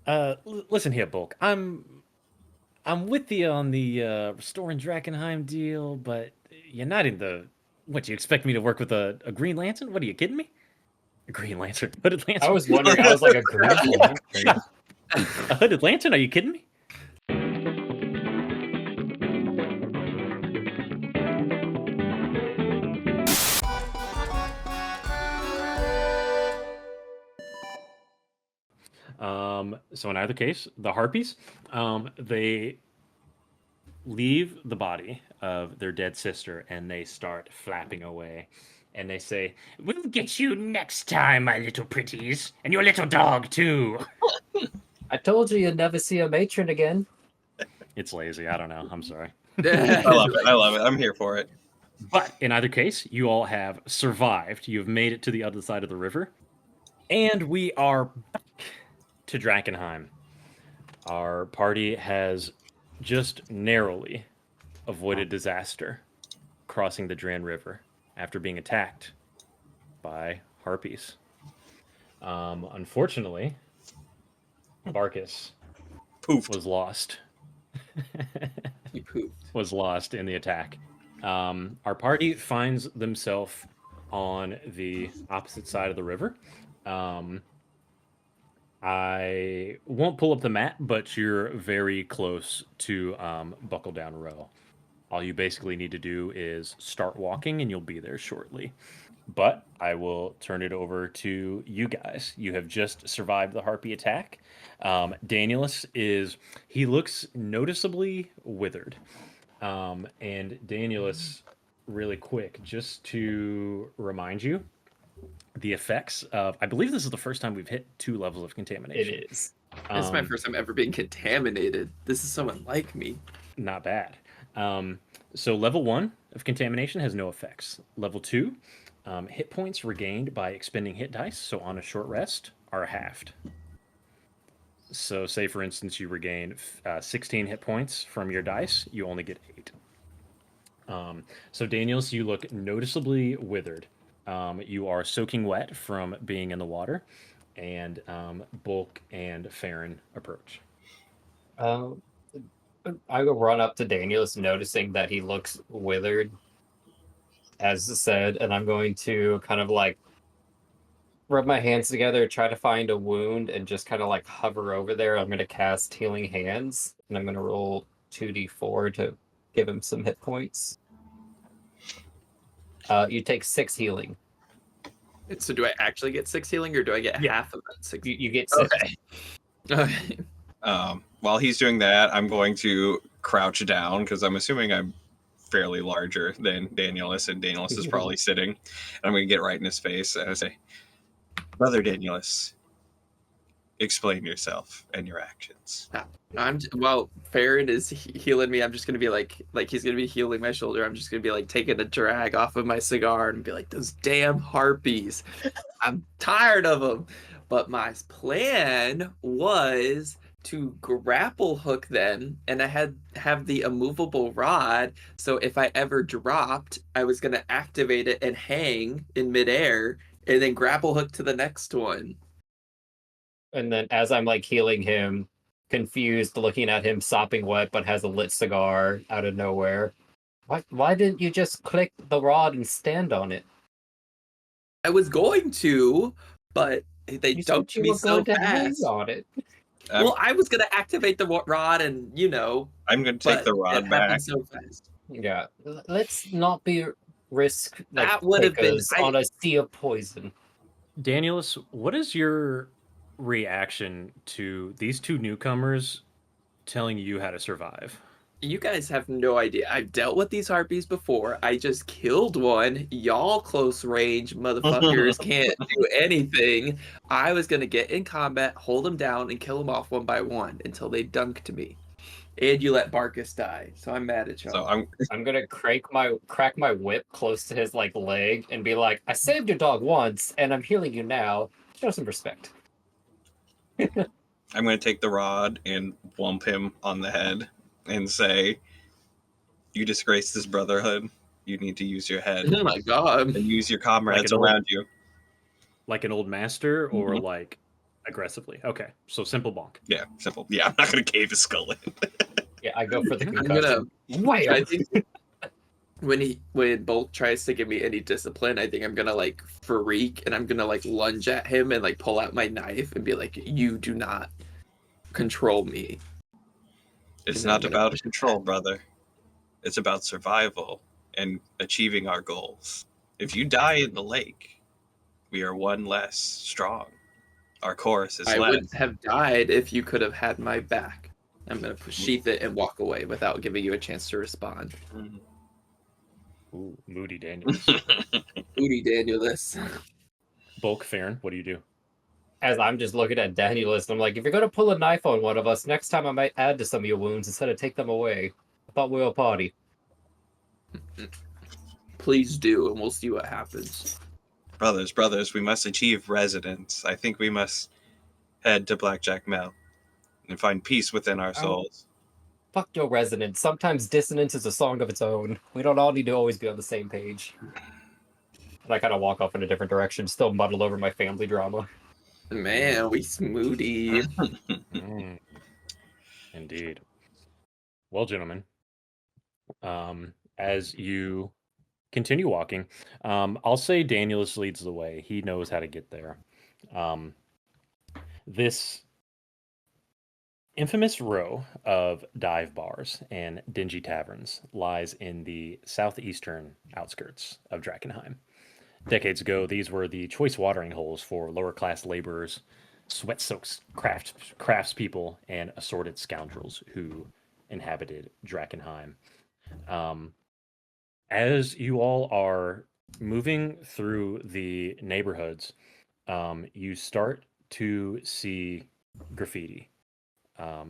Listen here, Bulk. I'm with you on the restoring Drakkenheim deal, but you're not in the. What, you expect me to work with a Green Lantern? What, are you kidding me? A Green Lantern? Hooded I Lantern? was wondering, I was like, a green lantern. A hooded lantern? Are you kidding me? So in either case, the harpies, they leave the body of their dead sister and they start flapping away. And they say, "We'll get you next time, my little pretties, and your little dog too." I told you you'd never see a matron again. It's lazy. I don't know. I'm sorry. I love it. I love it. I'm here for it. But in either case, you all have survived. You have made it to the other side of the river. And we are back to Drakkenheim. Our party has just narrowly avoided disaster crossing the Dran River after being attacked by harpies. Unfortunately, Barkus Poofed. was lost. He poofed. Was lost in the attack. Our party finds themselves on the opposite side of the river. I won't pull up the map, but you're very close to Buckle Down Row. All you basically need to do is start walking, and you'll be there shortly. But I will turn it over to you guys. You have just survived the harpy attack. Danielus he looks noticeably withered. And Danielus, really quick, just to remind you, the effects of, I believe this is the first time we've hit 2 levels of contamination. It is. This is my first time ever being contaminated. This is someone like me. Not bad. So level 1 of contamination has no effects. Level 2, hit points regained by expending hit dice, so on a short rest, are halved. So say, for instance, you regain 16 hit points from your dice, you only get 8. So Daniels, you look noticeably withered. You are soaking wet from being in the water, and Bulk and Farron approach. I will run up to Daniel's, noticing that he looks withered, as said, and I'm going to kind of like rub my hands together, try to find a wound, and just kind of like hover over there. I'm going to cast Healing Hands, and I'm going to roll 2d4 to give him some hit points. You take 6 healing. So do I actually get 6 healing, or do I get half of that 6? You get 6. Okay. While he's doing that, I'm going to crouch down because I'm assuming I'm fairly larger than Danielus, and Danielus is probably sitting. And I'm going to get right in his face and I say, "Brother Danielus, explain yourself and your actions." While Farron is healing me, I'm just gonna be like he's gonna be healing my shoulder. I'm just gonna be like taking a drag off of my cigar and be like, "Those damn harpies! I'm tired of them." But my plan was to grapple hook them, and I have the immovable rod. So if I ever dropped, I was gonna activate it and hang in midair, and then grapple hook to the next one. And then as I'm like healing him, confused, looking at him sopping wet but has a lit cigar out of nowhere. Why didn't you just click the rod and stand on it? I was going to, but they You dumped said you me were so going to hang fast. on it. Well, I was gonna activate the rod, and I'm going to take but the rod it back. happened so fast. Yeah, let's not be risk like That would have been on a sea of poison. Danielus, what is your reaction to these 2 newcomers telling you how to survive? You guys have no idea. I've dealt with these harpies before. I just killed one. Y'all close range motherfuckers can't do anything. I was gonna get in combat, hold them down, and kill them off one by one until they dunked me. And you let Barkus die, so I'm mad at y'all. So I'm gonna crack my whip close to his like leg and be like, "I saved your dog once, and I'm healing you now. Show some respect." I'm going to take the rod and whomp him on the head and say, "You disgrace this brotherhood. You need to use your head Oh my god. and use your comrades Like an around you." Like an old master, or Mhm. like aggressively. Okay, so simple bonk. Yeah, simple. Yeah, I'm not gonna cave his skull in. Yeah, I go for the I'm gonna. concussion. Wham! I think when Bulk tries to give me any discipline, I think I'm gonna like freak and I'm gonna like lunge at him and like pull out my knife and be like, "You do not control me." It's And then I'm not gonna about push him control, back. brother. It's about survival and achieving our goals. If you die in the lake, we are one less strong. Our chorus is I less. wouldn't have died if you could have had my back. I'm gonna sheath it and walk away without giving you a chance to respond. Mhm. Ooh, Moody Daniels. Udi Danielus. Bulk Farron, what do you do? As I'm just looking at Danielus, I'm like, if you're gonna pull a knife on one of us, next time I might add to some of your wounds instead of take them away. I thought we were a party. Please do, and we'll see what happens. Brothers, we must achieve residence. I think we must head to Blackjack Mel and find peace within our souls. Fuck your resonance. Sometimes dissonance is a song of its own. We don't all need to always be on the same page. And I kind of walk off in a different direction, still muddled over my family drama. Man, we smoothie. Mm, indeed. Well, gentlemen, as you continue walking, I'll say Danielus leads the way. He knows how to get there. This infamous row of dive bars and dingy taverns lies in the southeastern outskirts of Drakkenheim. Decades ago, these were the choice watering holes for lower class laborers, sweat-soaked craftspeople, and assorted scoundrels who inhabited Drakkenheim. As you all are moving through the neighborhoods, you start to see graffiti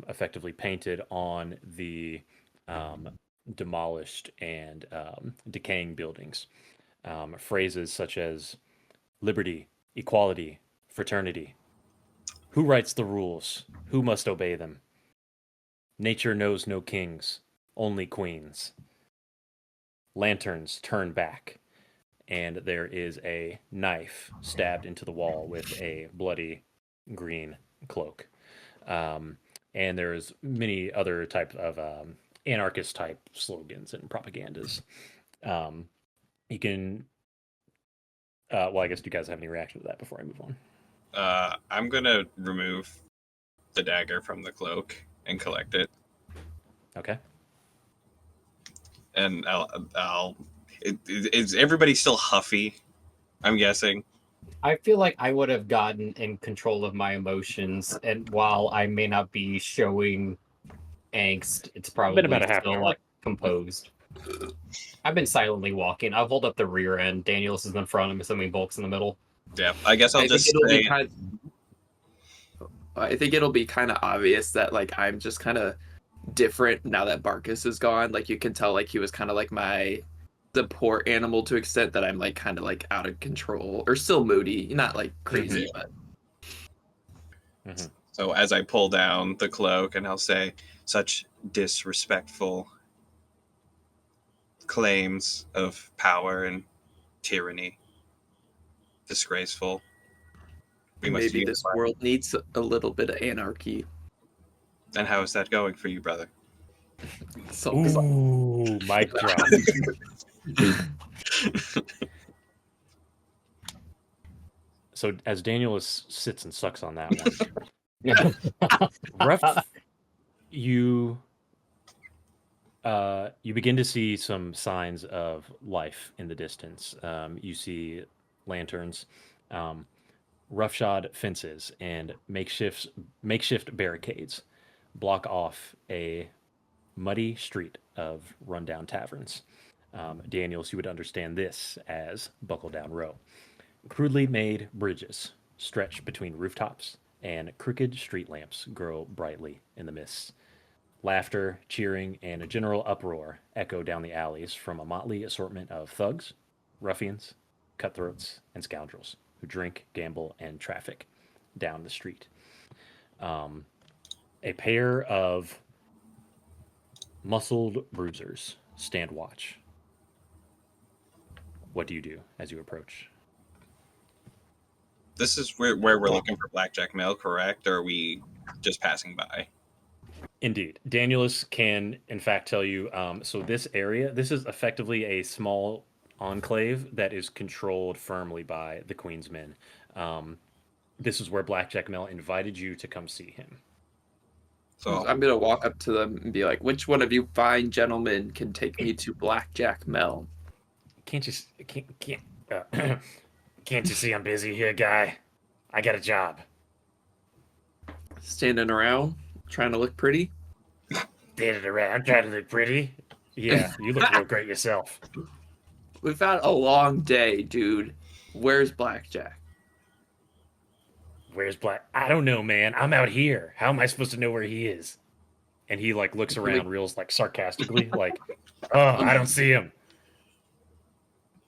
effectively painted on the demolished and decaying buildings. Phrases such as liberty, equality, fraternity. Who writes the rules? Who must obey them? Nature knows no kings, only queens. Lanterns turn back, and there is a knife stabbed into the wall with a bloody green cloak. And there's many other type of anarchist type slogans and propagandas. You can well, I guess do you guys have any reaction to that before I move on? I'm gonna remove the dagger from the cloak and collect it, Okay. and is everybody still huffy? I'm guessing. I feel like I would have gotten in control of my emotions, and while I may not be showing angst, it's Been probably about a half still hour. like composed. I've been silently walking. I'll hold up the rear end. Daniel's is in front. I'm assuming Bulk's in the middle. Yeah, I guess I'll I just think it'll say. be kind. I think it'll be kind of obvious that like I'm just kind of different now that Barkus is gone. Like you can tell, like he was kind of like my support animal to extent that I'm like kind of like out of control or still moody, not like crazy, but So as I pull down the cloak, and I'll say, such disrespectful claims of power and tyranny. Disgraceful. We must maybe this unify. world needs a little bit of anarchy. And how is that going for you, brother? So Ooh, mic drop. So as Daniel sits and sucks on that one, rough, you you begin to see some signs of life in the distance. You see lanterns, roughshod fences, and makeshift barricades block off a muddy street of rundown taverns. Daniels, you would understand this as Buckle Down Row. Crudely made bridges stretch between rooftops, and crooked street lamps grow brightly in the mists. Laughter, cheering, and a general uproar echo down the alleys from a motley assortment of thugs, ruffians, cutthroats, and scoundrels who drink, gamble, and traffic down the street. A pair of muscled bruisers stand watch. What do you do as you approach? This is where we're looking for Blackjack Mel, correct? Or are we just passing by? Indeed. Danielus can, in fact, tell you. So this area, this is effectively a small enclave that is controlled firmly by the Queen's men. This is where Blackjack Mel invited you to come see him. So I'm gonna walk up to them and be like, "Which one of you fine gentlemen can take me to Blackjack Mel?" Can't you can't you see I'm busy here, guy? I got a job. Standing around, trying to look pretty. Standing around trying to look pretty. Yeah, you look real great yourself. We've had a long day, dude. Where's Blackjack? Where's Black? I don't know, man. I'm out here. How am I supposed to know where he is? And he like looks around real like sarcastically, like, oh, I don't see him.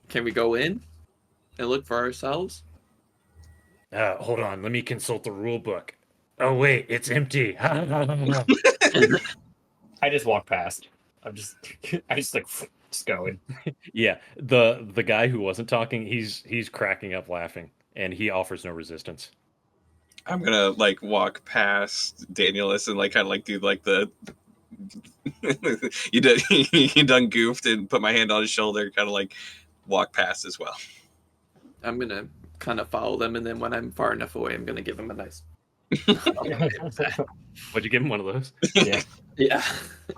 Can we go in and look for ourselves? Hold on, let me consult the rule book. Oh wait, it's empty. I just walk past. I just like just going. Yeah, the guy who wasn't talking, he's cracking up laughing, and he offers no resistance. I'm gonna like walk past Danielus and like kind of like do like the you done goofed and put my hand on his shoulder, kind of like walk past as well. I'm gonna kind of follow them, and then when I'm far enough away, I'm gonna give them a nice. Would you give him one of those? Yeah. Yeah.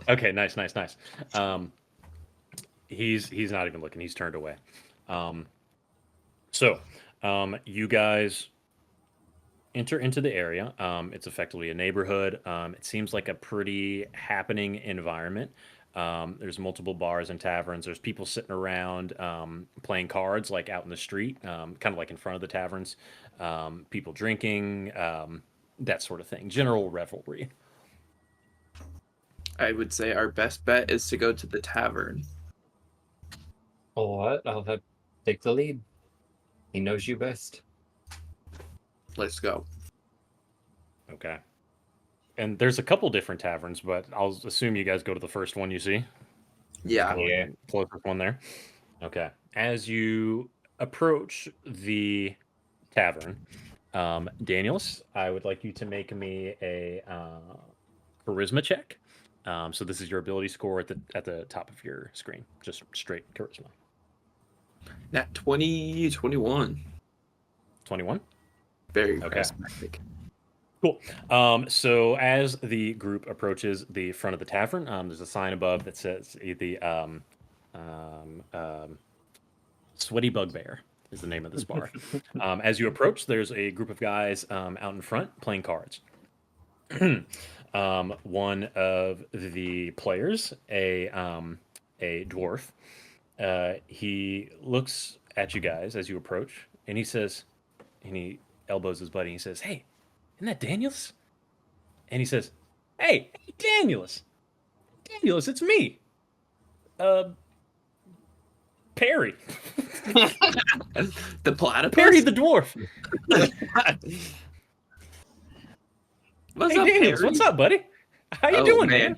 Okay, nice. He's not even looking. He's turned away. So you guys enter into the area. It's effectively a neighborhood. It seems like a pretty happening environment. There's multiple bars and taverns. There's people sitting around playing cards, like out in the street, kind of like in front of the taverns. People drinking, that sort of thing. General revelry. I would say our best bet is to go to the tavern. Well, what? I'll have take the lead. He knows you best. Let's go. Okay. And there's a couple different taverns, but I'll assume you guys go to the first one you see. Yeah. Yeah. Closest one there. Okay. As you approach the tavern, Daniels, I would like you to make me a charisma check. So this is your ability score at the top of your screen, just straight charisma. Nat 20, 21. 21. Very Okay. charismatic. Cool. So as the group approaches the front of the tavern, there's a sign above that says the Sweaty Bugbear is the name of this bar. As you approach, there's a group of guys out in front playing cards. One of the players, a dwarf, he looks at you guys as you approach, and he says, and he elbows his buddy, and he says, "Hey, isn't that Daniels?" And he says, "Hey, Daniels, it's me, Perry, The platypus? Perry the dwarf." What's Hey, up, Daniels, Perry? what's up, buddy? How you doing, man?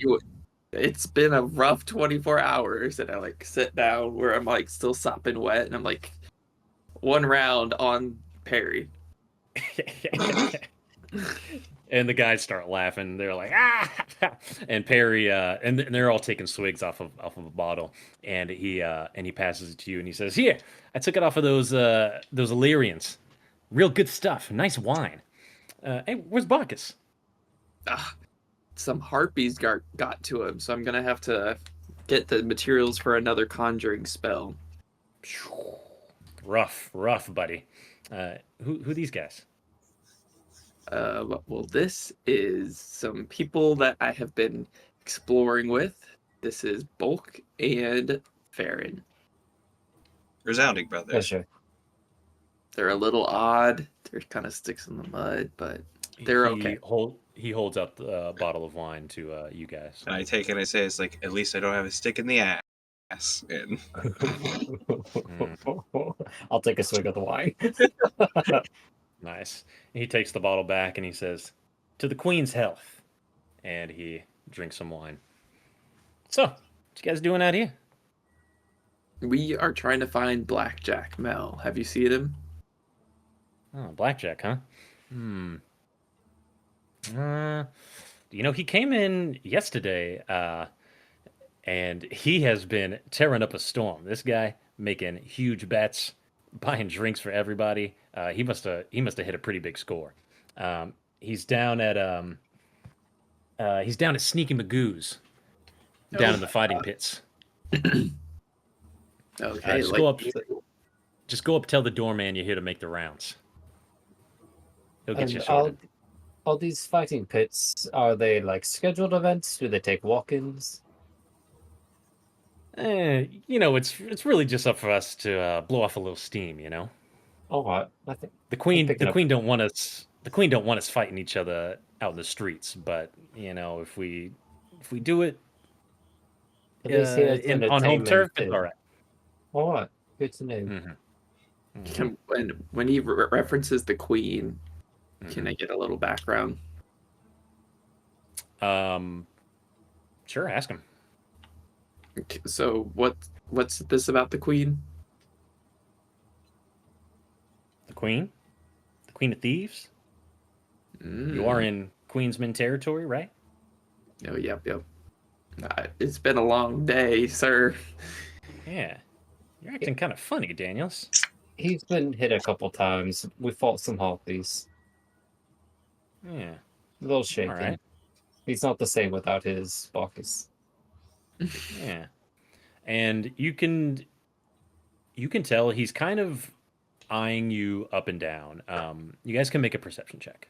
It's been a rough 24 hours, and I like sit down where I'm like still sopping wet, and I'm like one round on Perry. And the guys start laughing. They're like, ah! And Perry, and they're all taking swigs off of a bottle. And he passes it to you, and he says, "Here, I took it off of those Illyrians. Real good stuff. Nice wine. Hey, where's Bacchus?" Some harpies got to him, so I'm gonna have to get the materials for another conjuring spell. Rough, buddy. Who these guys? Well, this is some people that I have been exploring with. This is Bulk and Farron. Resounding brothers. Pleasure. They're a little odd. They're kind of sticks in the mud, but they're okay. He holds up the bottle of wine to you guys. And I take it and I say, it's like, at least I don't have a stick in the ass. And I'll take a swig of the wine. Nice. He takes the bottle back and he says, "To the Queen's health." And he drinks some wine. So, what you guys doing out here? We are trying to find Blackjack Mel. Have you seen him? Oh, blackjack, huh? He came in yesterday, and he has been tearing up a storm. This guy making huge bets, buying drinks for everybody. He must have hit a pretty big score. Um, he's down at Sneaky Magoo's down Oh in the my fighting pits. Okay, Just like go up, just go up, tell the doorman you're here to make the rounds. He'll get you And sorted. all these fighting pits, are they like scheduled events? Do they take walk-ins? It's really just up for us to blow off a little steam. All right, I think The I'm queen, the picking up. queen don't want us. The queen don't want us fighting each other out in the streets. But if we do it At least he has in on home entertainment turf, it's all too. right. All right, good to know. when he references the queen, can I Mhm. get a little background? Um, sure, ask him. So what's this about the queen? The queen of thieves. You are in Queensman territory, right? Oh, yep. It's been a long day, sir. Yeah, you're acting kind of funny, Daniels. He's been hit a couple times. We fought some harpies. Yeah, A little all shaken. right. He's not the same without his Bacchus. Yeah, and you can tell he's kind of eyeing you up and down. You guys can make a perception check.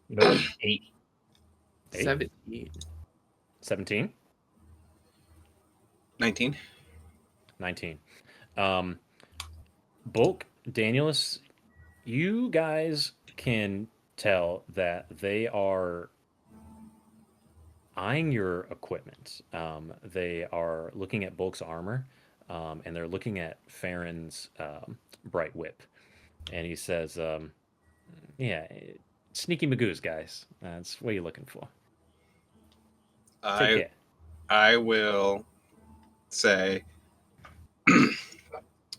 Nope. 8. 8, 17. 17, 19. 19. Bulk, Danielus, you guys can tell that they are eyeing your equipment. They are looking at Bulk's armor, and they're looking at Farron's bright whip. And he says, yeah, sneaky Magoo's, guys. That's what you're looking for. Take I care. I will say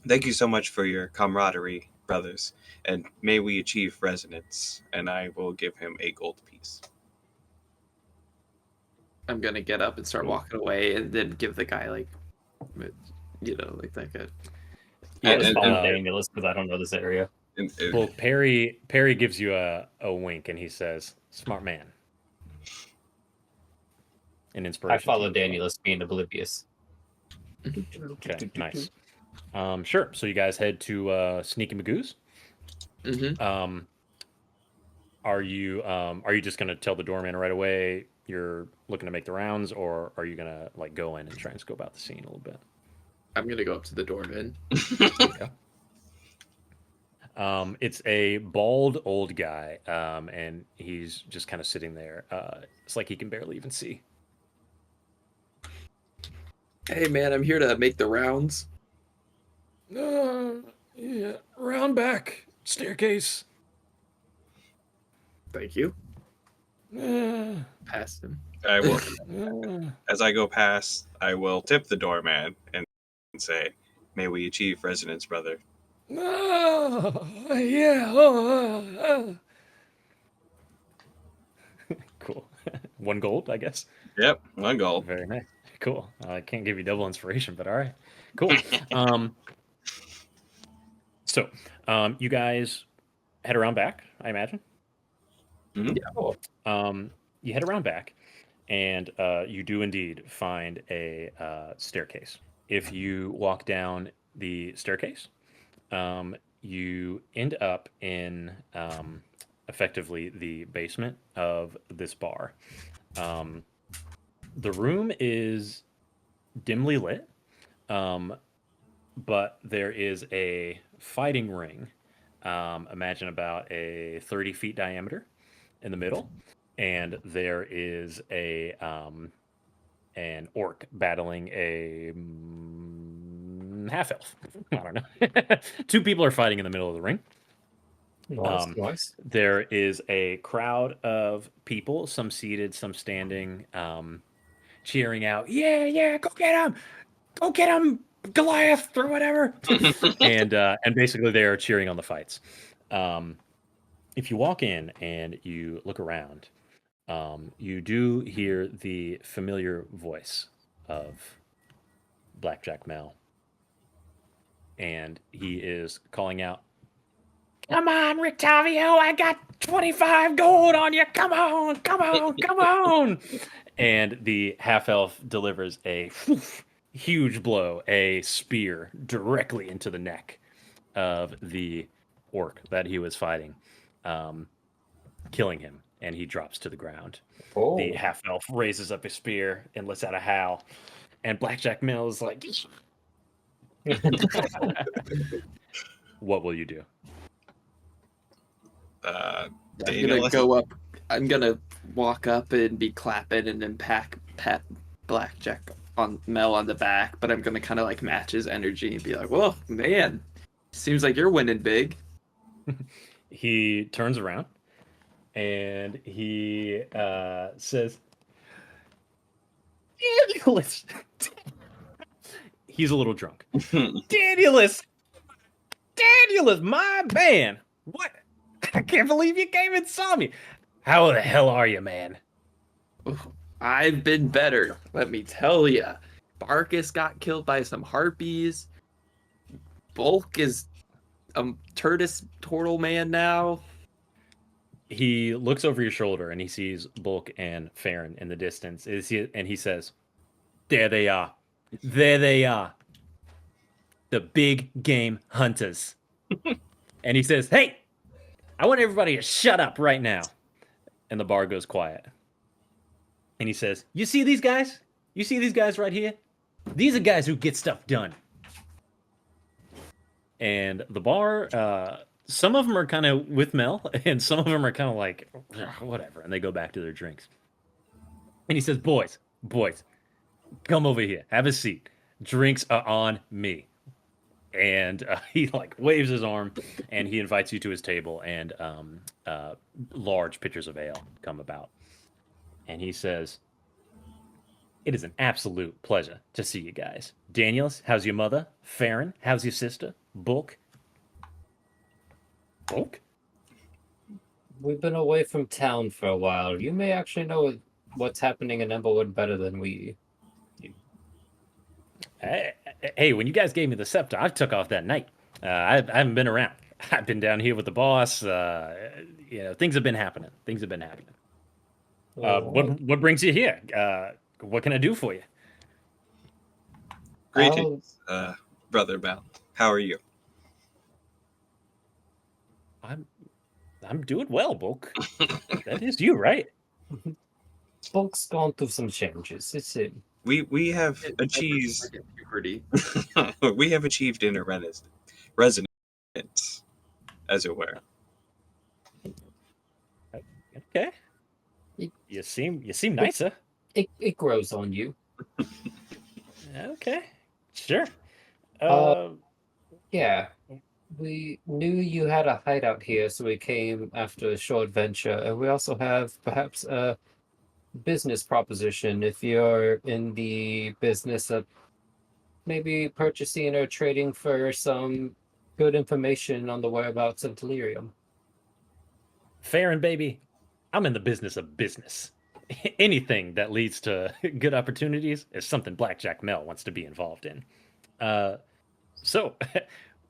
thank you so much for your camaraderie, brothers, and may we achieve resonance. And I will give him a gold piece. I'm gonna get up and start walking away, and then give the guy like like that. Yeah, I'll just follow uh, Danielus because I don't know this area. Well, Perry gives you a wink and he says, "Smart man." An I inspiration. follow to you as well. Danielus being oblivious. Okay, nice. Sure. So you guys head to Sneaky Magoo's. Mm-hmm. Are you just gonna tell the doorman right away you're looking to make the rounds, or are you gonna like go in and try and scope out the scene a little bit? I'm gonna go up to the doorman. Okay. It's a bald old guy, and he's just kind of sitting there. It's like he can barely even see. Hey man, I'm here to make the rounds. Yeah, round back staircase. Thank you. Past him. I will, as I go past, I will tip the doorman and say, "May we achieve resonance, brother." Yeah. Cool. 1 gold, I guess. Yep, 1 gold. Very nice. Cool. I can't give you double inspiration, but all right. Cool. So, you guys head around back, I imagine. Mhm. You head around back, and you do indeed find a staircase. If you walk down the staircase, you end up in effectively the basement of this bar. The room is dimly lit, but there is a fighting ring. Imagine about a 30 feet diameter in the middle, and there is an orc battling a half elf. I don't know. 2 people are fighting in the middle of the ring. Nice. There is a crowd of people, some seated, some standing, cheering out, "Yeah, go get him! Go get him! Goliath or whatever. And basically they are cheering on the fights. If you walk in and you look around, you do hear the familiar voice of Blackjack Mel. And he is calling out, "Come on, Rictavio, I got 25 gold on you. Come on, come on, come on." And the half-elf delivers a huge blow, a spear, directly into the neck of the orc that he was fighting, killing him, and he drops to the ground. Oh. The half-elf raises up his spear and lets out a howl, and Blackjack Mill is like, "What will you do?" I'm gonna Daniel, go up. I'm gonna walk up and be clapping and then pat Blackjack on Mel on the back, but I'm gonna kind of like match his energy and be like, "Whoa, man, seems like you're winning big." He turns around and he says, "Danielus." He's a little drunk. Danielus, my man. What? I can't believe you came and saw me. How the hell are you, man? I've been better, let me tell ya. Barkus got killed by some harpies. Bulk is a turtle man now. He looks over your shoulder and he sees Bulk and Farron in the distance. And he says, "There they are. There they are. The big game hunters." And he says, "Hey, I want everybody to shut up right now." And the bar goes quiet. And he says, "You see these guys? You see these guys right here? These are guys who get stuff done." And the bar, some of them are kind of with Mel, and some of them are kind of like, whatever. And they go back to their drinks. And he says, boys, come over here. Have a seat. Drinks are on me." And he like waves his arm and he invites you to his table, and large pitchers of ale come about. And he says, "It is an absolute pleasure to see you guys. Daniels, how's your mother? Farron, how's your sister? Bulk?" Bulk? We've been away from town for a while. You may actually know what's happening in Emberwood better than we do. Hey, when you guys gave me the scepter, I took off that night. I haven't been around. I've been down here with the boss. Things have been happening. What brings you here? What can I do for you? greetings, Brother Bal. How are you? I'm doing well, Bulk. That is you, right? Bulk's gone through some changes. It's it. We have achieved Pretty. we have achieved inner resonance, as it were. Okay. You seem nicer. It grows on you. Okay. Sure. Yeah. We knew you had a hideout here, so we came after a short venture. And we also have perhaps a business proposition if you're in the business of maybe purchasing or trading for some good information on the whereabouts of Delirium. Farron, baby, I'm in the business of business. Anything that leads to good opportunities is something Blackjack Mel wants to be involved in. So,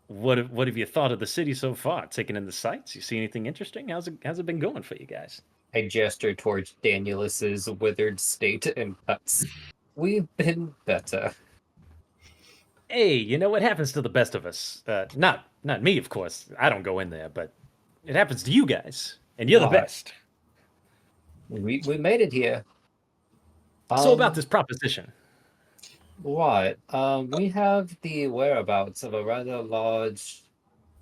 what have you thought of the city so far? Taking in the sights? You see anything interesting? How's it been going for you guys? I gesture towards Danielus's withered state and cuts. We've been better. Hey, you know what happens to the best of us? Not me, of course. I don't go in there, but it happens to you guys, and you're the Why? best. We made it here. So about this proposition. What? We have the whereabouts of a rather large,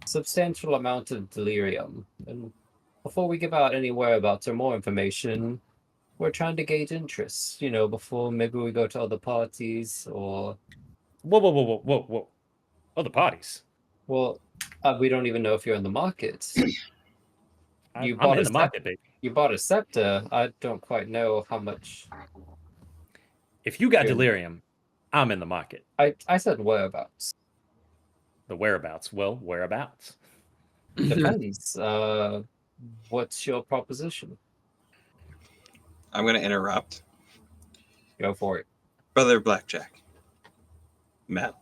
substantial amount of delirium. And before we give out any whereabouts or more information, we're trying to gauge interest, before maybe we go to other parties or... Whoa. Other parties. Well, we don't even know if you're in the market. I'm in the market, baby. You bought a scepter. I don't quite know how much... If you got delirium, I'm in the market. I said whereabouts. The whereabouts. Well, whereabouts? Depends. What's your proposition? I'm going to interrupt. Go for it. Brother Blackjack. Mel.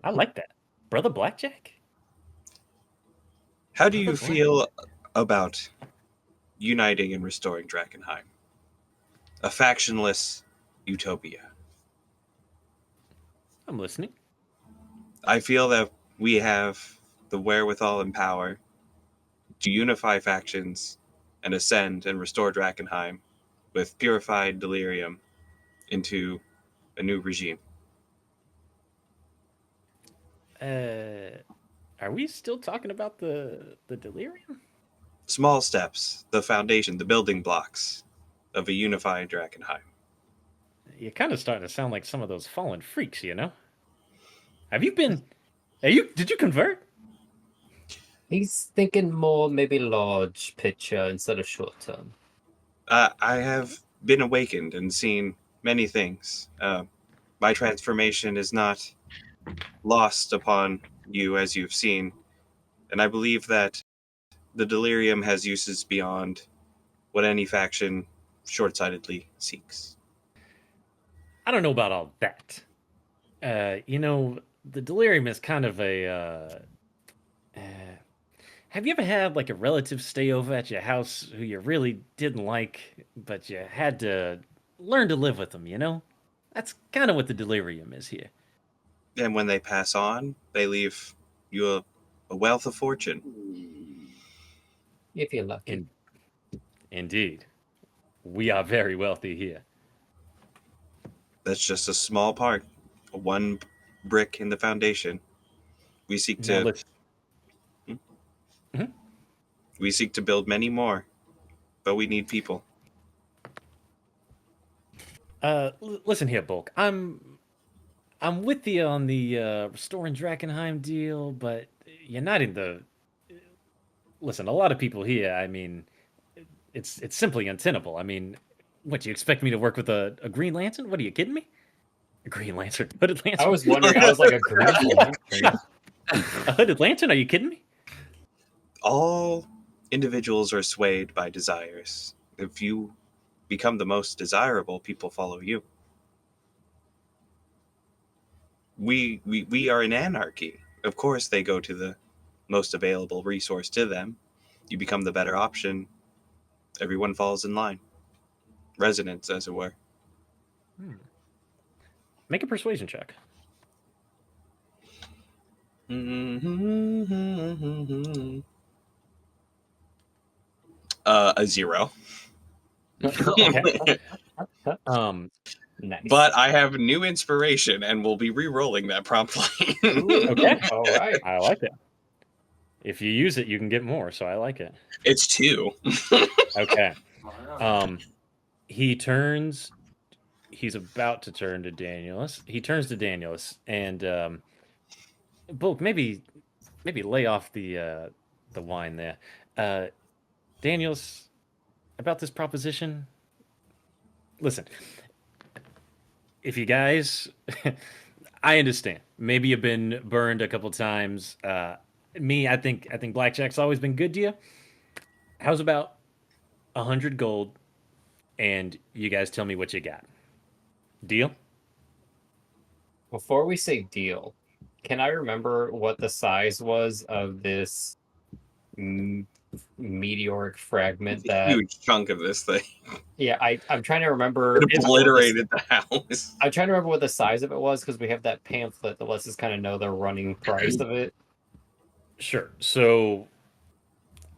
I like that. Brother Blackjack? How do you Brother feel about uniting and restoring Drakkenheim? A factionless utopia. I'm listening. I feel that we have the wherewithal and power to unify factions and ascend and restore Drakkenheim with purified delirium into a new regime. Are we still talking about the delirium? Small steps, the foundation, the building blocks of a unified Drakkenheim. You're kind of starting to sound like some of those fallen freaks, you know? Have you been... Did you convert? He's thinking more maybe large picture instead of short term. I have been awakened and seen many things. My transformation is not lost upon you as you've seen, and I believe that the delirium has uses beyond what any faction short-sightedly seeks. I don't know about all that. The delirium is kind of have you ever had like a relative stay over at your house who you really didn't like, but you had to learn to live with them, you know? That's kind of what the delirium is here. And when they pass on, they leave you a wealth of fortune. If you're lucky. Indeed. We are very wealthy here. That's just a small part, one brick in the foundation. We seek Now, to listen. we seek to build many more, but we need people. Listen here, Bulk. I'm with you on the restoring Drakkenheim deal, but you're not in the. Listen, a lot of people here. I mean, it's simply untenable. I mean, what, you expect me to work with a Green Lantern? What, are you kidding me? A Green Lantern, hooded lantern. I was wondering. I was like a green lantern. A hooded lantern? Are you kidding me? All individuals are swayed by desires. If you become the most desirable, people follow you. We are in anarchy. Of course, they go to the most available resource to them. You become the better option. Everyone falls in line. Resonance, as it were. Make a persuasion check. A 0. Okay. Nice. But I have new inspiration and will be re-rolling that promptly. Okay. All right. I like it. If you use it, you can get more, so I like it. It's 2. Okay. He's about to turn to Danielus. He turns to Danielus and Bulk, maybe lay off the wine there. Danielus, about this proposition. Listen, if you guys I understand. Maybe you've been burned a couple times. I think Blackjack's always been good to you. How's about 100 gold, and you guys tell me what you got? Deal? Before we say deal, can I remember what the size was of this meteoric fragment It's a that huge chunk of this thing. Yeah, I'm trying to remember. It obliterated the house. I'm trying to remember what the size of it was because we have that pamphlet that lets us kind of know the running price of it. Sure. So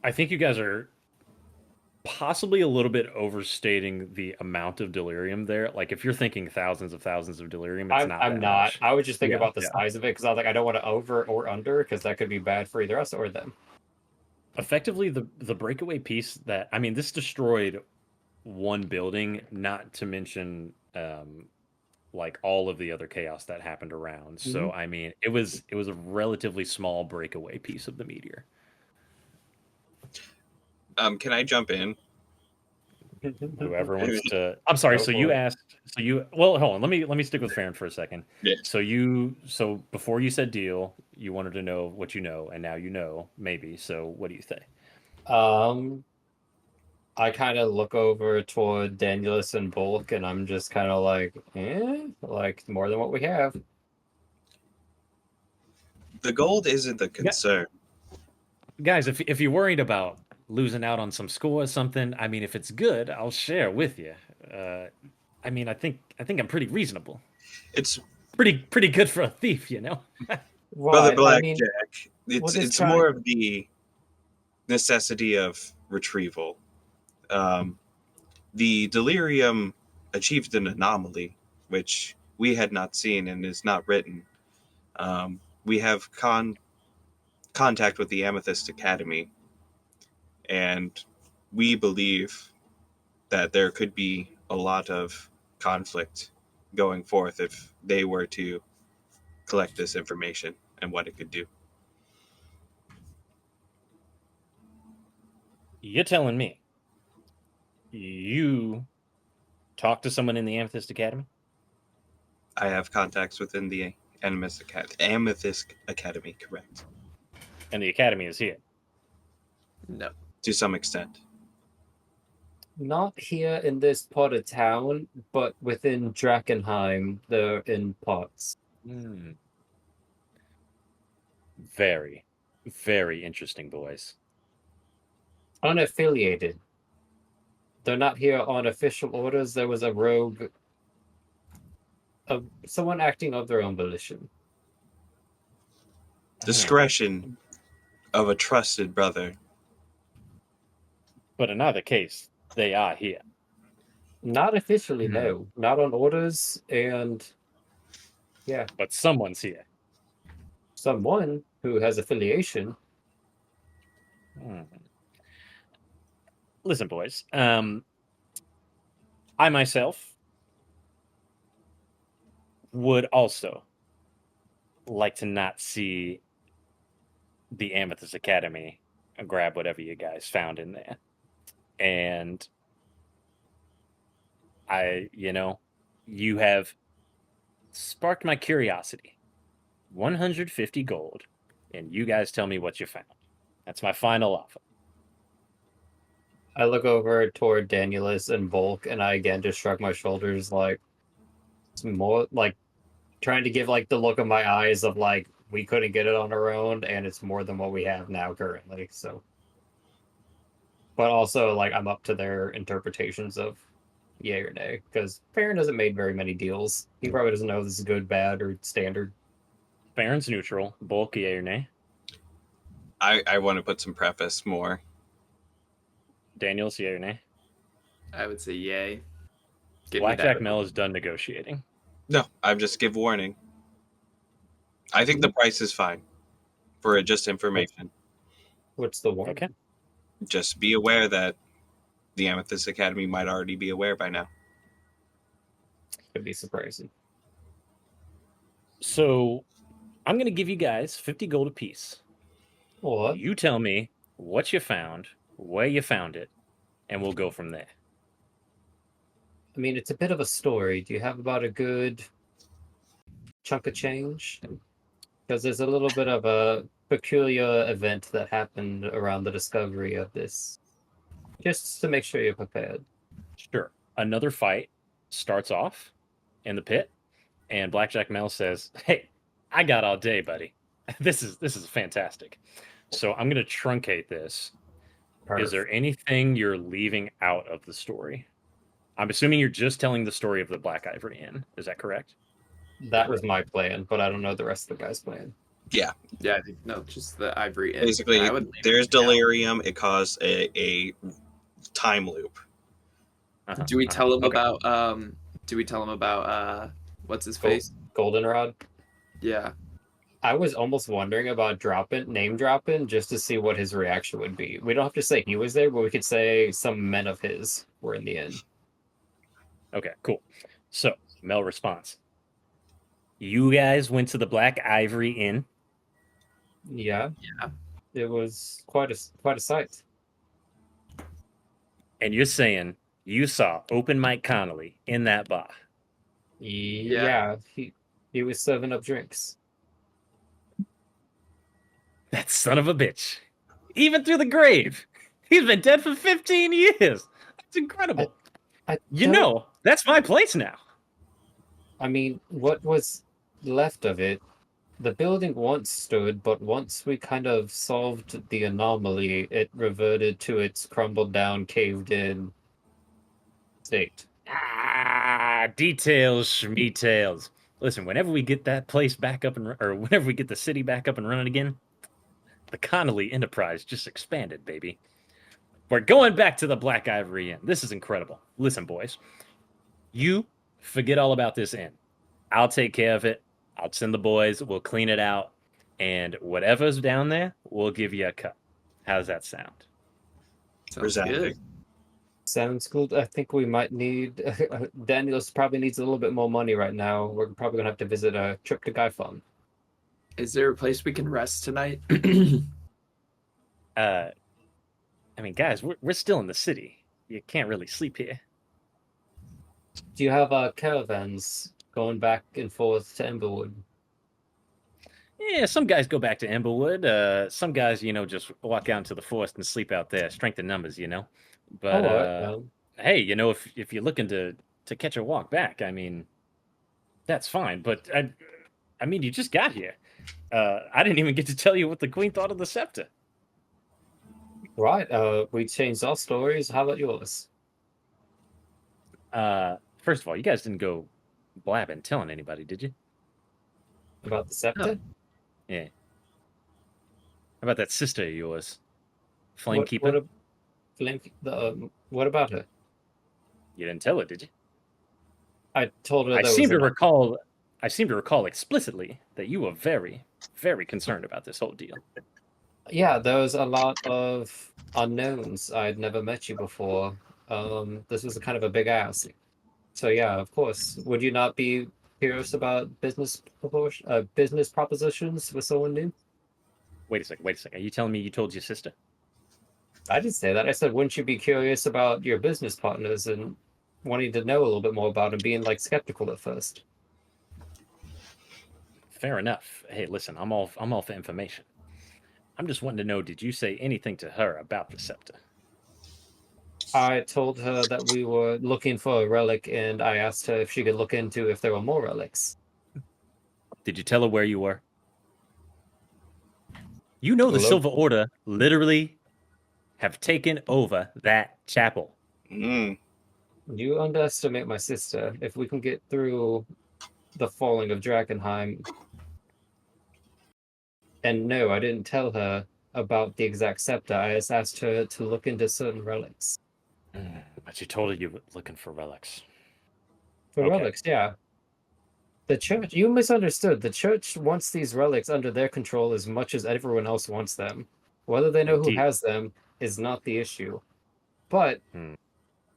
I think you guys are possibly a little bit overstating the amount of delirium there. Like, if you're thinking thousands of delirium, it's not. I'm not. Much. I was just thinking Yeah, about the size of it because I was like, I don't want to over or under because that could be bad for either us or them. Effectively, the breakaway piece that, I mean, this destroyed one building, not to mention like all of the other chaos that happened around. So I mean, it was a relatively small breakaway piece of the meteor. Can I jump in? Whoever wants to. I'm sorry. Go So for you it. asked. So you. Well, hold on. Let me stick with Farron for a second. Yeah. So before you said deal, you wanted to know what you know, and now you know maybe. So what do you say? I kind of look over toward Danielis and Bulk, and I'm just kind of like, like more than what we have. The gold isn't the concern. Guys, if you're worried about losing out on some score or something, I mean, if it's good, I'll share with you. I mean, I think I'm pretty reasonable. It's Pretty good for a thief, you know. Brother Why? I mean, Blackjack. what is It's trying- more of the necessity of retrieval. The delirium achieved an anomaly, which we had not seen and is not written. We have contact with the Amethyst Academy, and we believe that there could be a lot of conflict going forth if they were to collect this information and what it could do. You're telling me you talked to someone in the Amethyst Academy? I have contacts within the Amethyst Academy, correct, And the Academy is here. No. to some extent. Not here in this part of town, but within Drakkenheim, they're in parts. Hmm. Very, very interesting, boys. Unaffiliated. They're not here on official orders. There was a rogue, someone acting of their own volition. Discretion of a trusted brother. But in either case, they are here. Not officially, Hmm. no. Not on orders, and yeah, But someone's here. someone who has affiliation. Hmm. Listen, boys. I myself would also like to not see the Amethyst Academy grab whatever you guys found in there. And you have sparked my curiosity. 150 gold, and you guys tell me what you found. That's my final offer. I look over toward Danielis and Volk, and I again just shrug my shoulders, like it's more like trying to give like the look of my eyes of like we couldn't get it on our own, and it's more than what we have now currently. So, but also like I'm up to their interpretations of yay or nay, because Farron hasn't made very many deals. He probably doesn't know if this is good, bad, or standard. Baron's neutral. Bulk, yay or nay? I want to put some preface more. Daniel's yay or nay? I would say yay. Give me Blackjack that. Mel is done negotiating. No, I just give warning. I think the price is fine for just information. What's the one? Okay. Just be aware that the Amethyst Academy might already be aware by now. Could be surprising. So I'm going to give you guys 50 gold apiece. What? You tell me what you found, where you found it, and we'll go from there. I mean, it's a bit of a story. Do you have about a good chunk of change? Because there's a little bit of a peculiar event that happened around the discovery of this. Just to make sure you're prepared. Sure. Another fight starts off in the pit, and Blackjack Mel says, "Hey, I got all day, buddy. This is fantastic." So I'm going to truncate this. Is there anything you're leaving out of the story? I'm assuming you're just telling the story of the Black Ivory Inn. Is that correct? That was my plan, but I don't know the rest of the guy's plan. Yeah, I think no, just the Ivory Inn. Basically, I would leave there's it now. delirium. It caused a time loop. Do we tell him Okay. about Do we tell him about what's his face? Goldenrod. Yeah. I was almost wondering about name dropping, just to see what his reaction would be. We don't have to say he was there, but we could say some men of his were in the inn. Okay, cool. So Mel responds. You guys went to the Black Ivory Inn. Yeah. Yeah. It was quite a sight. And you're saying You saw Open Mike Connolly in that bar. Yeah, he was serving up drinks. That son of a bitch. Even through the grave. He's been dead for 15 years. That's incredible. I You don't- know, that's my place now. I mean, what was left of it? The building once stood, but once we kind of solved the anomaly, it reverted to its crumbled down, caved in state. Details, schmeetails. Listen, whenever we get that place back up or whenever we get the city back up and running again, the Connolly Enterprise just expanded, baby. We're going back to the Black Ivory Inn. This is incredible. Listen, boys, you forget all about this inn. I'll take care of it. I'll send the boys. We'll clean it out. And whatever's down there, we'll give you a cut. How's that sound? Sounds Resounding. good. Sounds good. I think we might need. Daniels probably needs a little bit more money right now. We're probably gonna have to visit a trip to Guy Fun. Is there a place we can rest tonight? I mean, guys, we're still in the city. You can't really sleep here. Do you have caravans going back and forth to Emberwood? Yeah, some guys go back to Emberwood. Some guys, just walk out into the forest and sleep out there. Strength in numbers, But hey, if you're looking to catch a walk back, I mean, that's fine. But I mean, you just got here. I didn't even get to tell you what the Queen thought of the scepter. Right. We changed our stories. How about yours? First of all, you guys didn't go blabbing, telling anybody, did you? About the scepter? Yeah. How about that sister of yours, Flamekeeper? What about her? You didn't tell her, did you? I told her. I seem to recall explicitly that you were very, very concerned about this whole deal. Yeah, there was a lot of unknowns. I'd never met you before. This was a kind of a big ask. So yeah, of course. Would you not be curious about business propositions with someone new? Wait a second. Are you telling me you told your sister? I didn't say that. I said, wouldn't you be curious about your business partners and wanting to know a little bit more about them, being like skeptical at first? Fair enough. Hey, listen, I'm all for information. I'm just wanting to know, did you say anything to her about the scepter? I told her that we were looking for a relic, and I asked her if she could look into if there were more relics. Did you tell her where you were? You know the Hello? Silver Order literally have taken over that chapel. Mm. You underestimate my sister. If we can get through the falling of Drakkenheim. And no, I didn't tell her about the exact scepter. I just asked her to look into certain relics. But you told her you were looking for relics. For Okay. relics, yeah. The church, you misunderstood. The church wants these relics under their control as much as everyone else wants them. Whether they know Indeed. who has them is not the issue. But,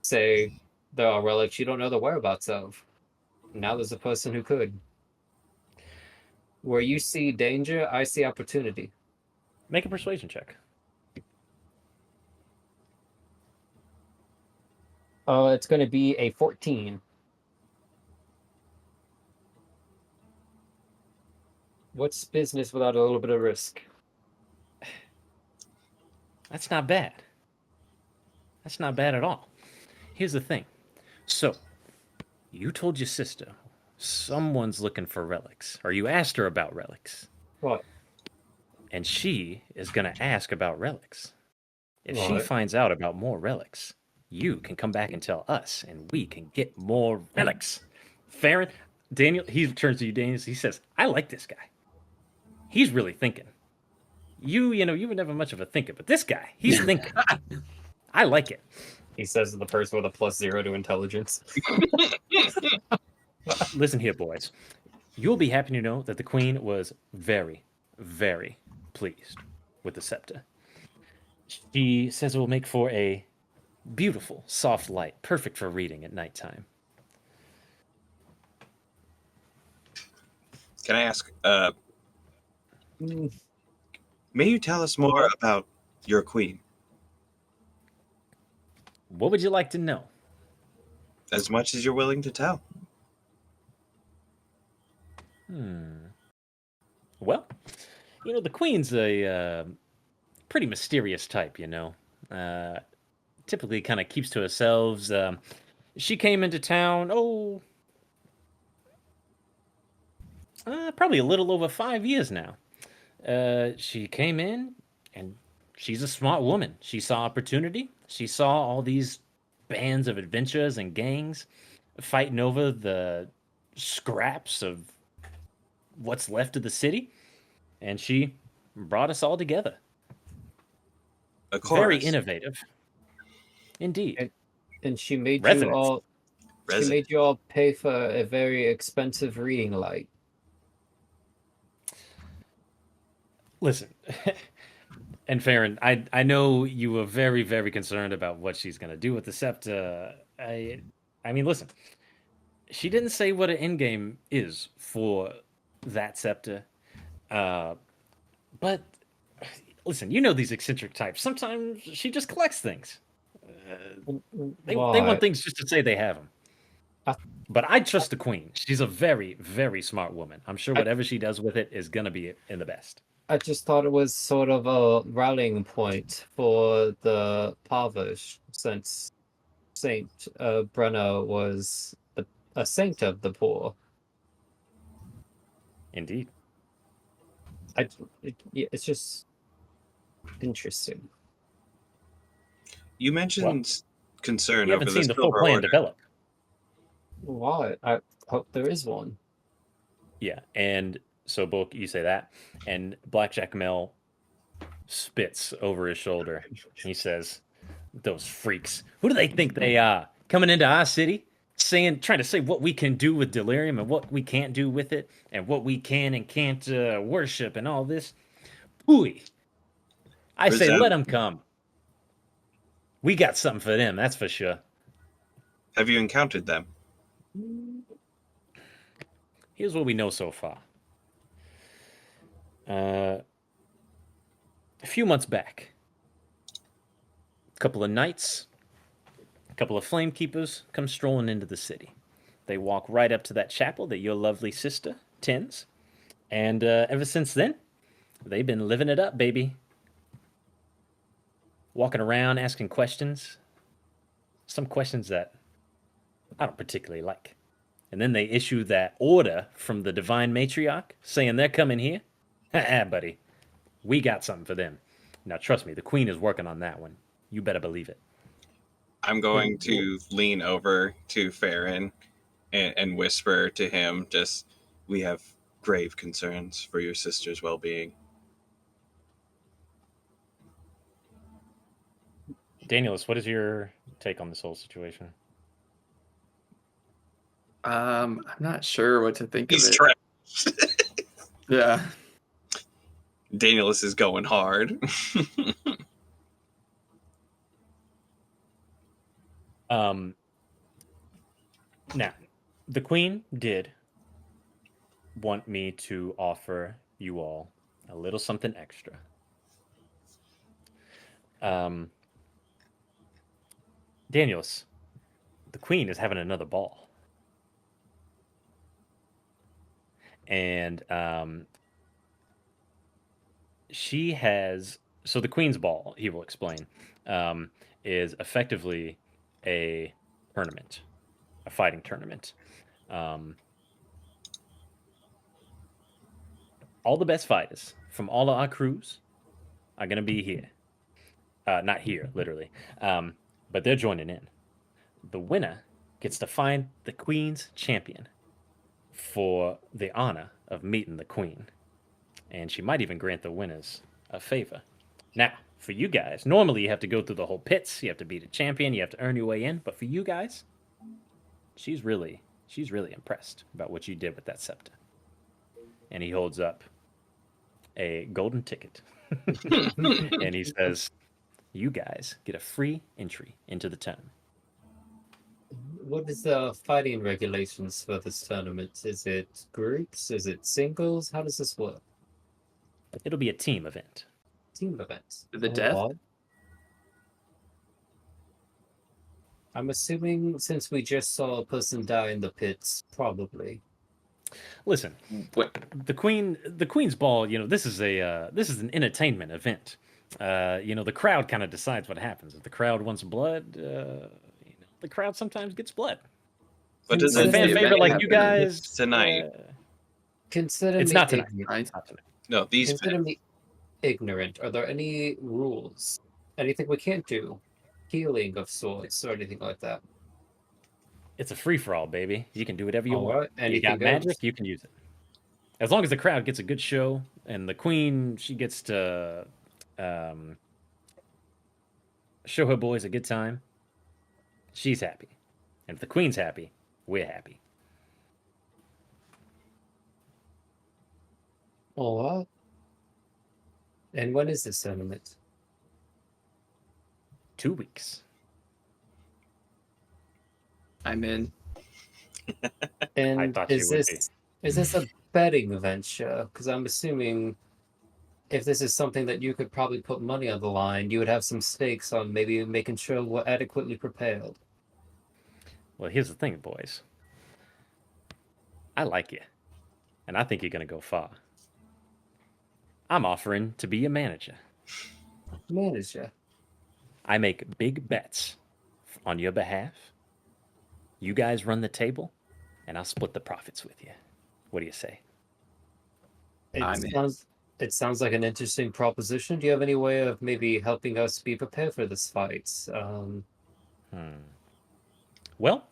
say, there are relics you don't know the whereabouts of. Now there's a person who could. Where you see danger, I see opportunity. Make a persuasion check. It's going to be a 14. What's business without a little bit of risk? That's not bad. That's not bad at all. Here's the thing. So, you told your sister someone's looking for relics, or you asked her about relics. What? And she is going to ask about relics. If she Right. finds out about more relics, you can come back and tell us, and we can get more relics. Farron, Daniel, he turns to you, Daniel. He says, I like this guy. He's really thinking. You were never much of a thinker, but this guy, he's thinking. I like it. He says to the person with a +0 to intelligence. Listen here, boys. You'll be happy to know that the Queen was very, very pleased with the scepter. She says it will make for a beautiful, soft light, perfect for reading at nighttime. Can I ask, may you tell us more about your queen? What would you like to know? As much as you're willing to tell. Well, the Queen's a pretty mysterious type, typically kind of keeps to herself. She came into town, probably a little over 5 years now. She came in, and she's a smart woman. She saw opportunity. She saw all these bands of adventurers and gangs fighting over the scraps of what's left of the city, and she brought us all together. Of course. Very innovative. Indeed. And she made Resonance. you all. She Resin. made you all pay for a very expensive reading light. Listen, and Farron, I know you were very, very concerned about what she's going to do with the scepter. I mean, listen, she didn't say what an endgame is for that scepter. But listen, these eccentric types. Sometimes she just collects things. They want things just to say they have them. But I trust the Queen. She's a very, very smart woman. I'm sure whatever she does with it is going to be in the best. I just thought it was sort of a rallying point for the Parvish, since Saint Bruno was a saint of the poor. Indeed. It's just interesting. You mentioned concern You over haven't the seen the full Silver plan Order. develop. Why? I hope there is one. Yeah, and so Bulk, you say that, and Blackjack Mel spits over his shoulder. He says, "Those freaks! Who do they think they are? Coming into our city, trying to say what we can do with delirium and what we can't do with it, and what we can and can't worship, and all this. Ooh, I say, let them come. We got something for them, that's for sure." Have you encountered them? Here's what we know so far. A few months back, a couple of knights, a couple of flame keepers come strolling into the city. They walk right up to that chapel that your lovely sister tends, and ever since then, they've been living it up, baby. Walking around, asking questions. Some questions that I don't particularly like. And then they issue that order from the divine matriarch saying they're coming here. Buddy, we got something for them. Now, trust me, the Queen is working on that one. You better believe it. I'm going to lean over to Farron and whisper to him, we have grave concerns for your sister's well-being. Danielus, what is your take on this whole situation? I'm not sure what to think He's of it. trapped. Yeah. Danielus is going hard. Now, the Queen did want me to offer you all a little something extra. Danielus, the Queen is having another ball. And she has... So the Queen's Ball, he will explain, is effectively a tournament, a fighting tournament. All the best fighters from all of our crews are going to be here. Not here, literally. But they're joining in. The winner gets to find the Queen's champion for the honor of meeting the Queen. And she might even grant the winners a favor. Now, for you guys, normally you have to go through the whole pits. You have to beat a champion. You have to earn your way in. But for you guys, she's really impressed about what you did with that scepter. And he holds up a golden ticket. And he says, you guys get a free entry into the tournament. What is the fighting regulations for this tournament? Is it groups? Is it singles? How does this work? It'll be a team event. Team events. The death? I'm assuming since we just saw a person die in the pits, probably. Listen, What? the queen's ball. This is an entertainment event. The crowd kind of decides what happens. If the crowd wants blood, the crowd sometimes gets blood. But does For a it fan the favorite event like you happen guys, tonight? Consider it's me not tonight. ignorant. Right? It's not tonight. No, these Consider me ignorant. Are there any rules? Anything we can't do? Healing of sorts or anything like that? It's a free for all, baby. You can do whatever you All want. right, You anything got magic, goes. you can use it. As long as the crowd gets a good show and the queen, she gets to show her boys a good time, she's happy. And if the queen's happy, we're happy. All right. And when is this tournament? 2 weeks. I'm in. And thought you is would this a betting venture? Because I'm assuming if this is something that you could probably put money on the line, you would have some stakes on maybe making sure we're adequately prepared. Well, here's the thing, boys. I like you, and I think you're going to go far. I'm offering to be your manager. Manager. I make big bets on your behalf. You guys run the table, and I'll split the profits with you. What do you say? I'm in. It sounds like an interesting proposition. Do you have any way of maybe helping us be prepared for this fight? Well,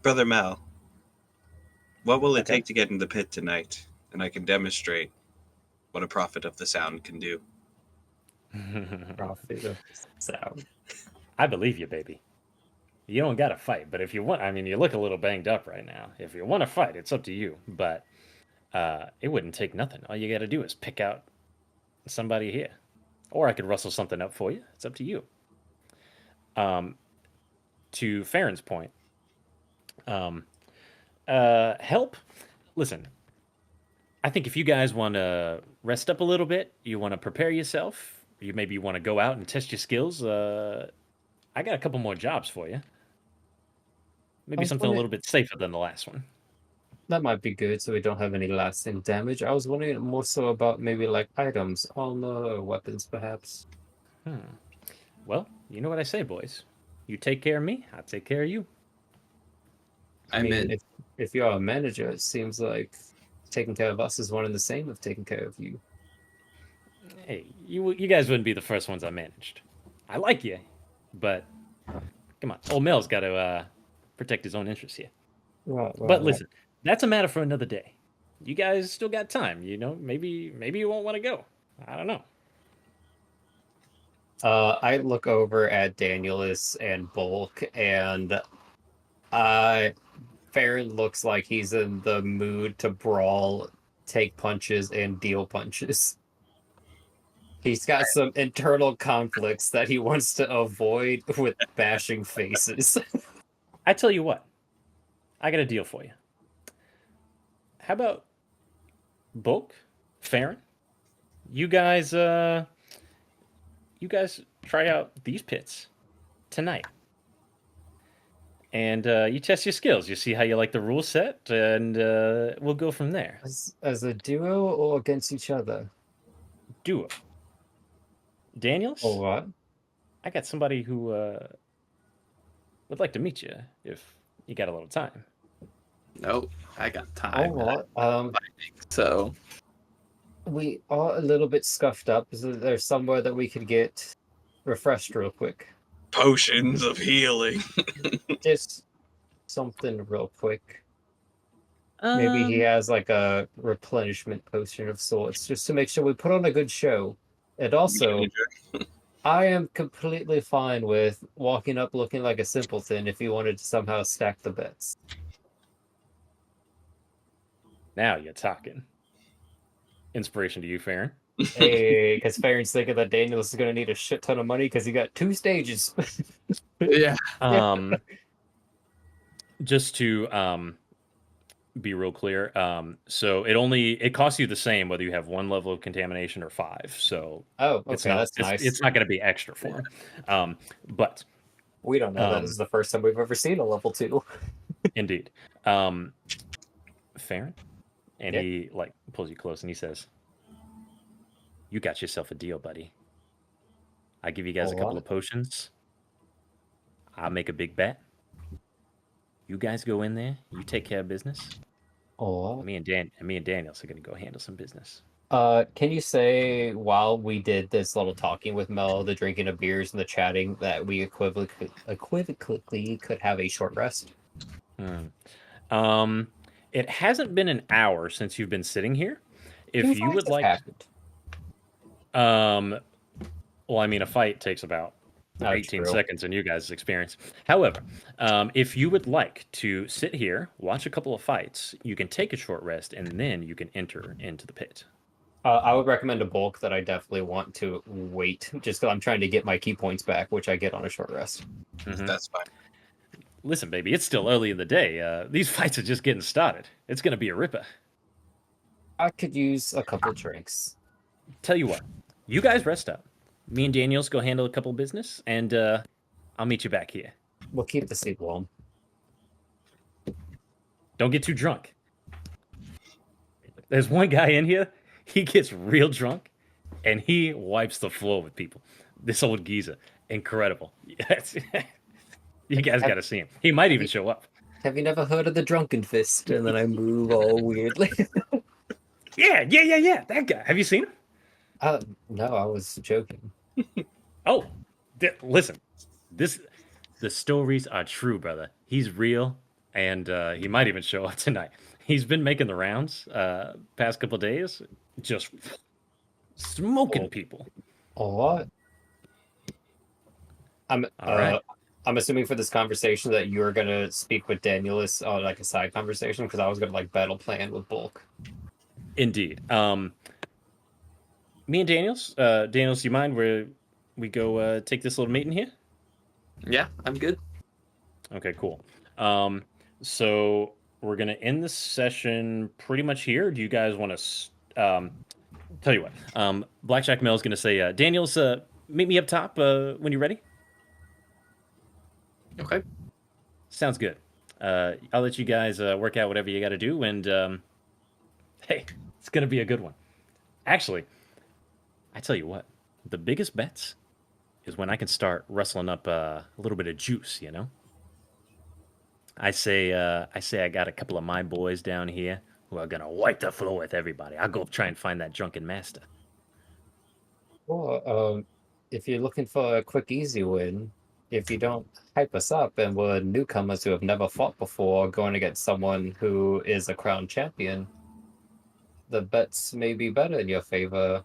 Brother Mal, what will it Okay. take to get in the pit tonight? And I can demonstrate what a prophet of the sound can do. Profit of sound. I believe you, baby. You don't got to fight, but if you want, I mean, you look a little banged up right now. If you want to fight, it's up to you. But it wouldn't take nothing. All you got to do is pick out somebody here, or I could rustle something up for you. It's up to you. To Farron's point, help. Listen, I think if you guys want to rest up a little bit, you want to prepare yourself. You want to go out and test your skills. I got a couple more jobs for you. Maybe was something a wondering- little bit safer than the last one. That might be good, so we don't have any lasting damage. I was wondering more so about maybe like items, armor, or weapons, perhaps. Well, you know what I say, boys. You take care of me, I'll take care of you. I'm in. If you're a manager, it seems like taking care of us is one and the same of taking care of you. Hey, you guys wouldn't be the first ones I managed. I like you, but come on, old Mel's got to protect his own interests here. Right, But listen, that's a matter for another day. You guys still got time, Maybe you won't want to go. I don't know. I look over at Danielus and Bulk, and Farron looks like he's in the mood to brawl, take punches, and deal punches. He's got some internal conflicts that he wants to avoid with bashing faces. I tell you what, I got a deal for you. How about Bulk, Farron? You guys try out these pits tonight. And you test your skills. You see how you like the rule set, and we'll go from there. As a duo or against each other? Duo. Daniels? Or what? I got somebody who would like to meet you if you got a little time. Nope, I got time. Alright. So We are a little bit scuffed up. Is there somewhere that we could get refreshed real quick? Potions of healing. Just something real quick. Maybe he has like a replenishment potion of sorts, just to make sure we put on a good show. And also, I am completely fine with walking up looking like a simpleton if you wanted to somehow stack the bets. Now you're talking. Inspiration to you, Farron. Hey, because Farron's thinking that Daniel is going to need a shit ton of money because he got 2 stages. yeah, Just to be real clear, so it costs you the same whether you have 1 level of contamination or 5. So Oh, okay, it's not that's nice. it's not going to be extra for him. But We don't know. That is the first time we've ever seen a level 2. Indeed. Farron, and he like pulls you close and he says, "You got yourself a deal, buddy. I give you guys a couple of potions. I'll make a big bet. You guys go in there. You take care of business. Me and Daniels are gonna go handle some business." Can you say while we did this little talking with Mel, the drinking of beers and the chatting, that we equivocally could have a short rest? It hasn't been an hour since you've been sitting here. If you would like, well, I mean, a fight takes about 18 seconds in you guys' experience. However, if you would like to sit here, watch a couple of fights, you can take a short rest, and then you can enter into the pit. I would recommend a bulk that I definitely want to wait, just because I'm trying to get my key points back, which I get on a short rest. That's fine. Listen, baby, it's still early in the day. These fights are just getting started. It's going to be a ripper. I could use a couple drinks. Tell you what, you guys rest up. Me and Daniels go handle a couple of business, and I'll meet you back here. We'll keep the seat warm. Don't get too drunk. There's one guy in here, he gets real drunk, and he wipes the floor with people. This old geezer. Incredible. You guys got to see him. He might even show up. Have you never heard of the drunken fist? And then I move all weirdly. Yeah. That guy. Have you seen him? No, I was joking. Oh, listen. The stories are true, brother. He's real, and he might even show up tonight. He's been making the rounds past couple days, just smoking people. What? All right. I'm assuming for this conversation that you're gonna speak with Danielis on like a side conversation, because I was gonna like battle plan with Bulk. Indeed. Me and Daniels. Daniels, do you mind where we go take this little meeting here? Yeah, I'm good. Okay, cool. So we're gonna end this session pretty much here. Do you guys want to? Tell you what. Blackjack Mel's gonna say, Daniels, meet me up top when you're ready. Okay. Sounds good. I'll let you guys work out whatever you got to do, and hey, it's gonna be a good one. Actually, I tell you what, the biggest bets is when I can start rustling up a little bit of juice. You know, I say I got a couple of my boys down here who are gonna wipe the floor with everybody. I'll go try and find that drunken master. Well, if you're looking for a quick, easy win, if you don't hype us up and we're newcomers who have never fought before going against someone who is a crown champion, the bets may be better in your favor.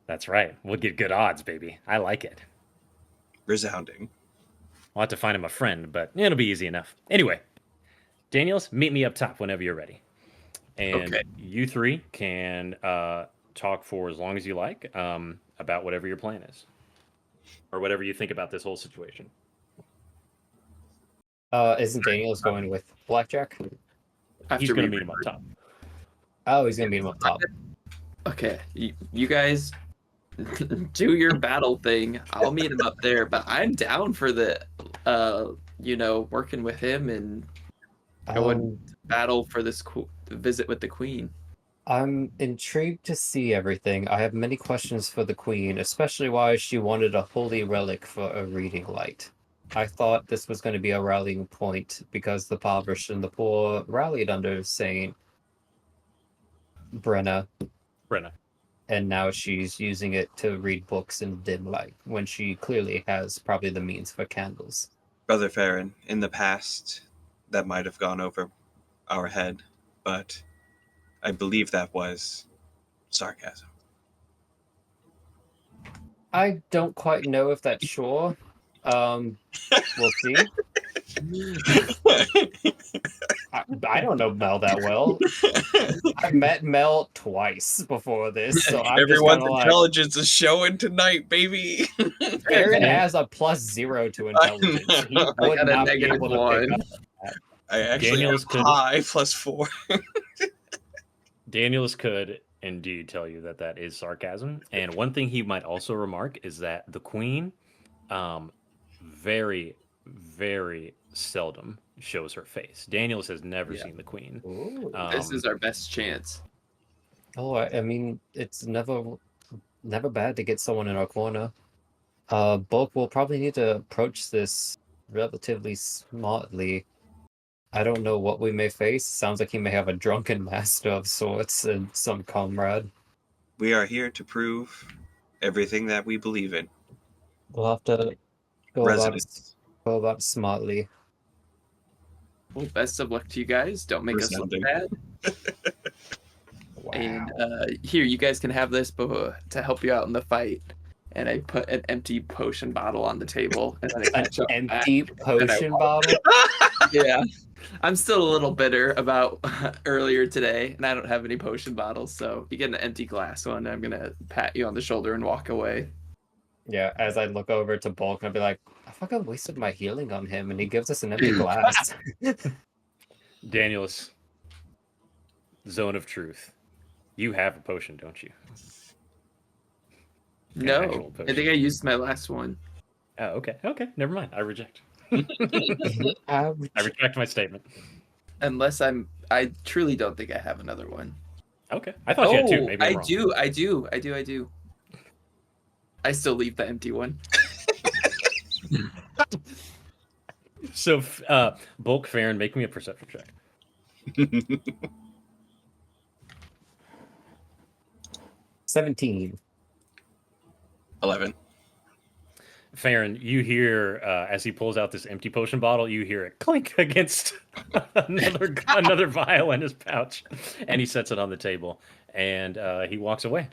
That's right. We'll get good odds, baby. I like it. Resounding. I'll have to find him a friend, but it'll be easy enough. Anyway, Daniels, meet me up top whenever you're ready. And you three can talk for as long as you like about whatever your plan is. Or whatever you think about this whole situation. Isn't Daniels going with Blackjack? He's going to meet him up top. Oh, he's going to meet him up top. Okay, you guys do your battle thing. I'll meet him up there, but I'm down for the, working with him and going to battle for this visit with the queen. I'm intrigued to see everything. I have many questions for the queen, especially why she wanted a holy relic for a reading light. I thought this was going to be a rallying point because the impoverished and the poor rallied under Saint Brenna. And now she's using it to read books in dim light when she clearly has probably the means for candles. Brother Farron, in the past, that might have gone over our head, but I believe that was sarcasm. I don't quite know if that's sure. We'll see. I don't know Mel that well. I met Mel twice before this, so I'm everyone's just intelligence is showing tonight, baby. Aaron has a +0 to intelligence. He would not be able to pick up that. I actually have high +4. Daniels could indeed tell you that is sarcasm. And one thing he might also remark is that the queen very, very seldom shows her face. Daniels has never Yeah. seen the queen. Ooh. This is our best chance. Oh, I mean, it's never bad to get someone in our corner. Bulk will probably need to approach this relatively smartly. I don't know what we may face. Sounds like he may have a drunken master of sorts and some comrade. We are here to prove everything that we believe in. We'll have to go Residents. about it smartly. Well, best of luck to you guys. Don't make us look Resounding. bad. Wow. And here, you guys can have this to help you out in the fight. And I put an empty potion bottle on the table. And then I An catch up empty back. potion bottle? Yeah. I'm still a little bitter about earlier today, and I don't have any potion bottles, so you get an empty glass one. I'm going to pat you on the shoulder and walk away. Yeah, as I look over to Bulk, I'll be like, I fucking wasted my healing on him, and he gives us an empty glass. Daniels, zone of truth. You have a potion, don't you? An No, actual I potion. think I used my last one. Oh, okay. Okay, never mind. I reject. I I retract my statement. Unless I truly don't think I have another one. Okay. I thought you had two. Maybe I'm I wrong. do. I still leave the empty one. So, Bulk Farron, make me a perception check. 17. 11. Farron, you hear as he pulls out this empty potion bottle, you hear it clink against another vial in his pouch, and he sets it on the table, and he walks away.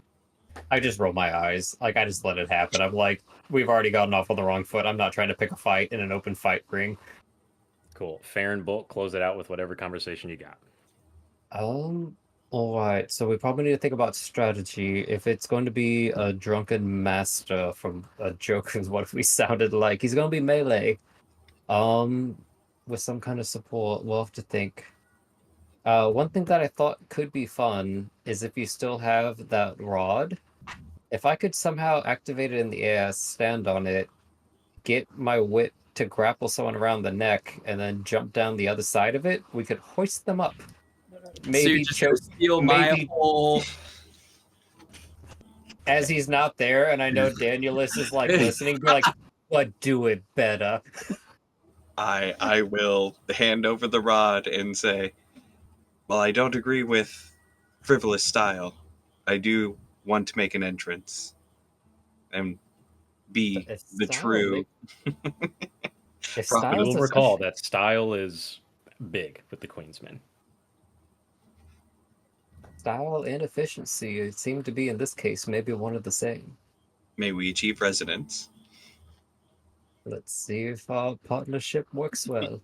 I just roll my eyes. Like, I just let it happen. I'm like, we've already gotten off on the wrong foot. I'm not trying to pick a fight in an open fight ring. Cool. Farron, Bulk, close it out with whatever conversation you got. All right. So we probably need to think about strategy. If it's going to be a drunken master from a joke is what we sounded like, he's going to be melee. With some kind of support, we'll have to think. One thing that I thought could be fun is if you still have that rod. If I could somehow activate it in the air, stand on it, get my whip to grapple someone around the neck, and then jump down the other side of it, we could hoist them up. So Maybe you're just gonna steal maybe- my whole. as he's not there, and I know Danielus is like listening, be like, but do it better. I will hand over the rod and say, well, I don't agree with frivolous style. I do want to make an entrance and be If the style true. If You style's will a- recall that style is big with the Queensmen. style and efficiency seem to be in this case maybe one of the same. May we achieve resonance. Let's see if our partnership works well.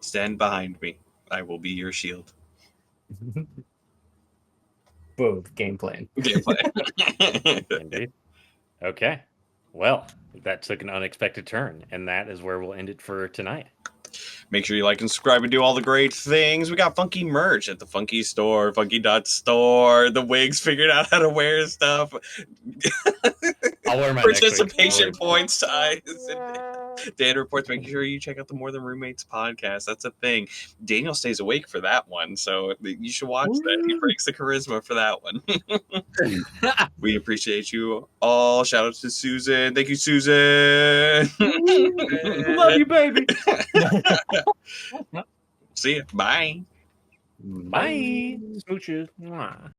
Stand behind me. I will be your shield. Boom, game plan. Gameplay. Indeed. Okay. Well, that took an unexpected turn, and that is where we'll end it for tonight. Make sure you like and subscribe and do all the great things. We got funky merch at the Funky Store, Funky.store. The wigs figured out how to wear stuff. I'll wear my next week. Participation points to Dan reports, making sure you check out the More Than Roommates podcast. That's a thing. Daniel stays awake for that one, so you should watch that. He breaks the charisma for that one. We appreciate you all. Shout out to Susan. Thank you, Susan. Love you, baby. See ya. Bye. Bye. Smooches. Mwah.